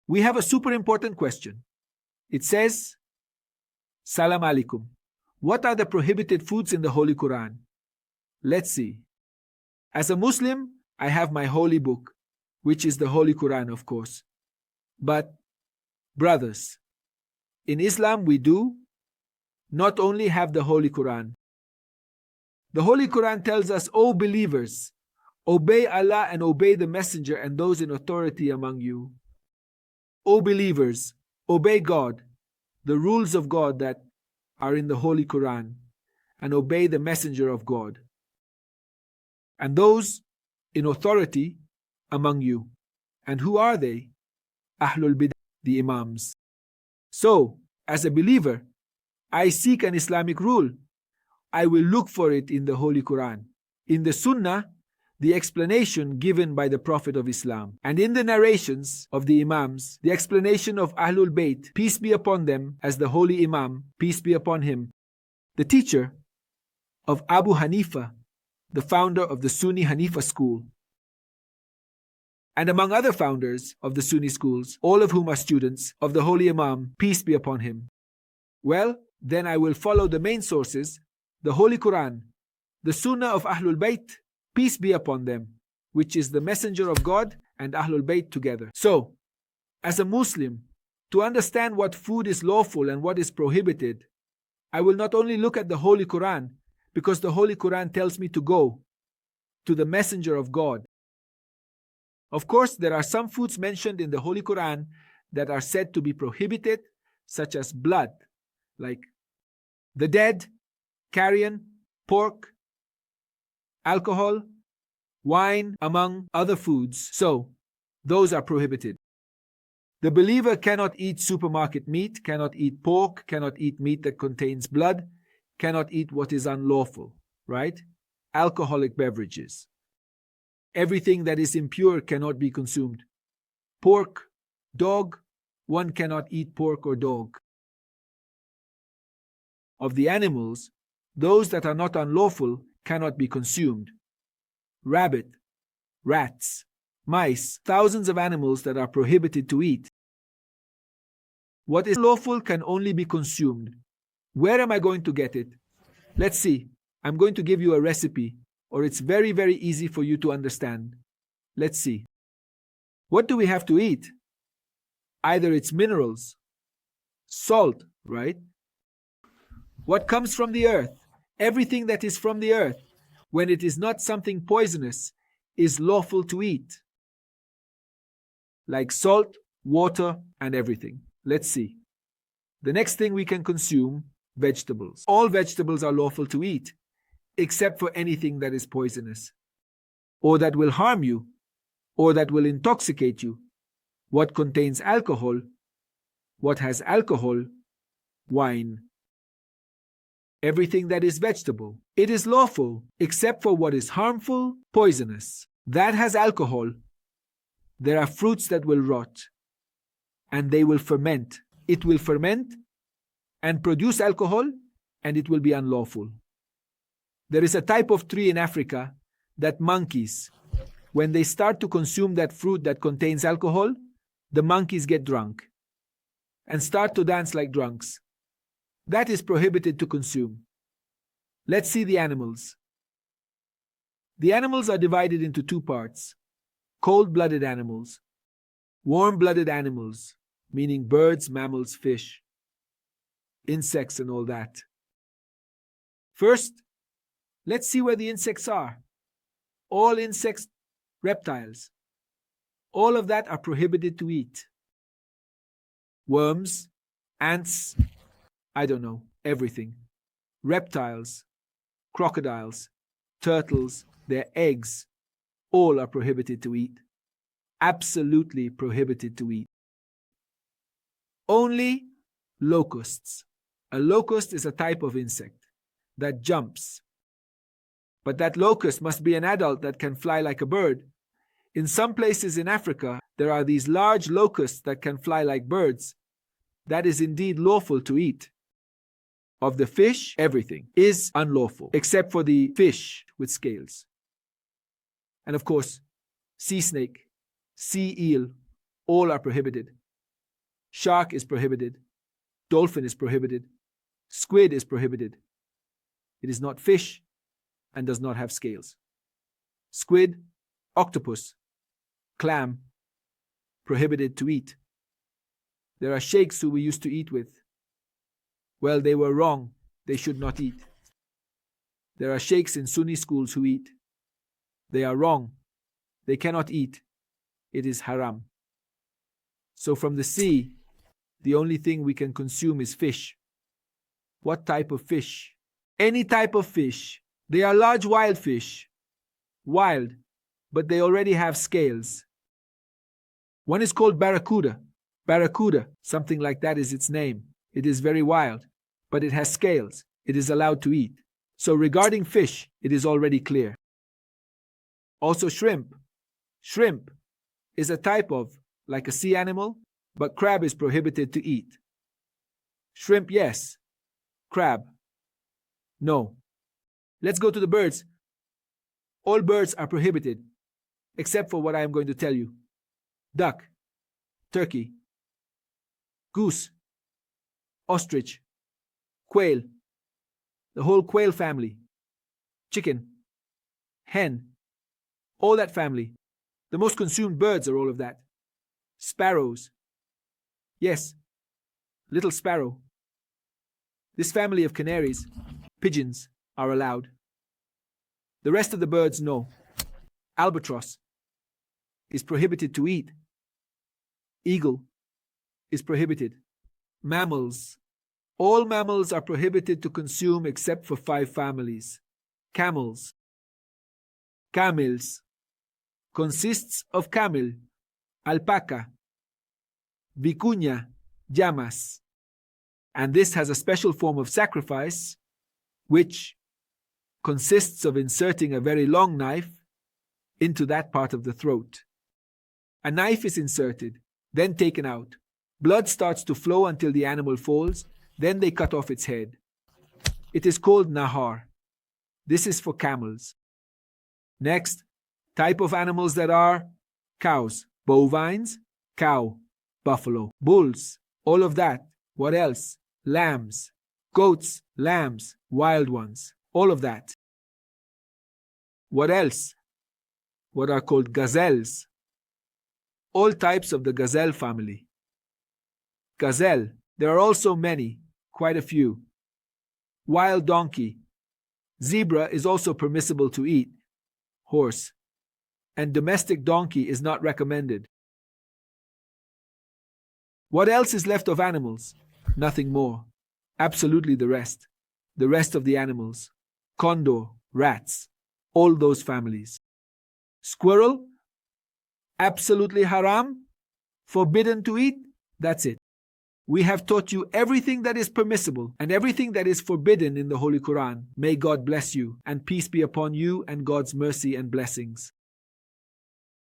we have a super important question. It says, Salam alaikum. What are the prohibited foods in the Holy Quran? Let's see. As a Muslim, I have my holy book, which is the Holy Quran, of course. But, brothers, in Islam we do not only have the Holy Quran. The Holy Quran tells us, O believers, obey Allah and obey the Messenger and those in authority among you. O believers, obey God, the rules of God that are in the Holy Quran, and obey the Messenger of God, and those in authority among you. And who are they? Ahlul Bidah, the Imams. So, as a believer, I seek an Islamic rule. I will look for it in the Holy Quran, in the Sunnah, the explanation given by the Prophet of Islam, and in the narrations of the Imams, the explanation of Ahlul Bayt, peace be upon them, as the Holy Imam, peace be upon him, the teacher of Abu Hanifa, the founder of the Sunni Hanifa school, and among other founders of the Sunni schools, all of whom are students of the Holy Imam, peace be upon him. Well, then I will follow the main sources, the Holy Quran, the Sunnah of Ahlul Bayt, peace be upon them, which is the Messenger of God and Ahlul Bayt together. So, as a Muslim, to understand what food is lawful and what is prohibited, I will not only look at the Holy Quran, because the Holy Quran tells me to go to the Messenger of God. Of course, there are some foods mentioned in the Holy Quran that are said to be prohibited, such as blood, like the dead, carrion, pork, alcohol, wine, among other foods. So, those are prohibited. The believer cannot eat supermarket meat, cannot eat pork, cannot eat meat that contains blood, cannot eat what is unlawful, right? Alcoholic beverages. Everything that is impure cannot be consumed. Pork, dog, one cannot eat pork or dog. Of the animals, those that are not unlawful cannot be consumed. Rabbit, rats, mice, thousands of animals that are prohibited to eat. What is lawful can only be consumed. Where am I going to get it? Let's see. I'm going to give you a recipe, or it's very, very easy for you to understand. Let's see. What do we have to eat? Either it's minerals, salt, right? What comes from the earth? Everything that is from the earth, when it is not something poisonous, is lawful to eat. Like salt, water, and everything. Let's see. The next thing we can consume, vegetables. All vegetables are lawful to eat, except for anything that is poisonous, or that will harm you, or that will intoxicate you. What contains alcohol? What has alcohol? Wine. Everything that is vegetable, it is lawful, except for what is harmful, poisonous. That has alcohol. There are fruits that will rot, and they will ferment. It will ferment and produce alcohol, and it will be unlawful. There is a type of tree in Africa that monkeys, when they start to consume that fruit that contains alcohol, the monkeys get drunk and start to dance like drunks. That is prohibited to consume. Let's see the animals. The animals are divided into two parts: cold-blooded animals, warm-blooded animals, meaning birds, mammals, fish, insects, and all that. First, let's see where the insects are. All insects, reptiles, all of that are prohibited to eat. Worms, ants, I don't know, everything. Reptiles, crocodiles, turtles, their eggs, all are prohibited to eat. Absolutely prohibited to eat. Only locusts. A locust is a type of insect that jumps. But that locust must be an adult that can fly like a bird. In some places in Africa, there are these large locusts that can fly like birds. That is indeed lawful to eat. Of the fish, everything is unlawful, except for the fish with scales. And of course, sea snake, sea eel, all are prohibited. Shark is prohibited. Dolphin is prohibited. Squid is prohibited. It is not fish and does not have scales. Squid, octopus, clam, prohibited to eat. There are sheikhs who we used to eat with. Well, they were wrong. They should not eat. There are sheikhs in Sunni schools who eat. They are wrong. They cannot eat. It is haram. So from the sea, the only thing we can consume is fish. What type of fish? Any type of fish. They are large wild fish. Wild, but they already have scales. One is called barracuda. Barracuda, something like that is its name. It is very wild, but it has scales. It is allowed to eat. So regarding fish, it is already clear. Also shrimp. Shrimp is a type of, like a sea animal, but crab is prohibited to eat. Shrimp, yes. Crab, no. Let's go to the birds. All birds are prohibited, except for what I am going to tell you. Duck, turkey, goose, ostrich, quail, the whole quail family, chicken, hen, all that family. The most consumed birds are all of that. Sparrows. Yes, little sparrow. This family of canaries, pigeons, are allowed. The rest of the birds, no. Albatross is prohibited to eat. Eagle is prohibited. Mammals. All mammals are prohibited to consume except for 5 families. Camels. Camels consists of camel, alpaca, vicuña, llamas. And this has a special form of sacrifice, which consists of inserting a very long knife into that part of the throat. A knife is inserted, then taken out. Blood starts to flow until the animal falls, then they cut off its head. It is called nahar. This is for camels. Next, type of animals that are cows, bovines, cow, buffalo, bulls, all of that. What else? Lambs, goats, lambs, wild ones, all of that. What else? What are called gazelles. All types of the gazelle family. Gazelle, there are also many, quite a few. Wild donkey. Zebra is also permissible to eat. Horse. And domestic donkey is not recommended. What else is left of animals? Nothing more. Absolutely the rest. The rest of the animals. Condor, rats, all those families. Squirrel? Absolutely haram? Forbidden to eat? That's it. We have taught you everything that is permissible and everything that is forbidden in the Holy Quran. May God bless you and peace be upon you and God's mercy and blessings.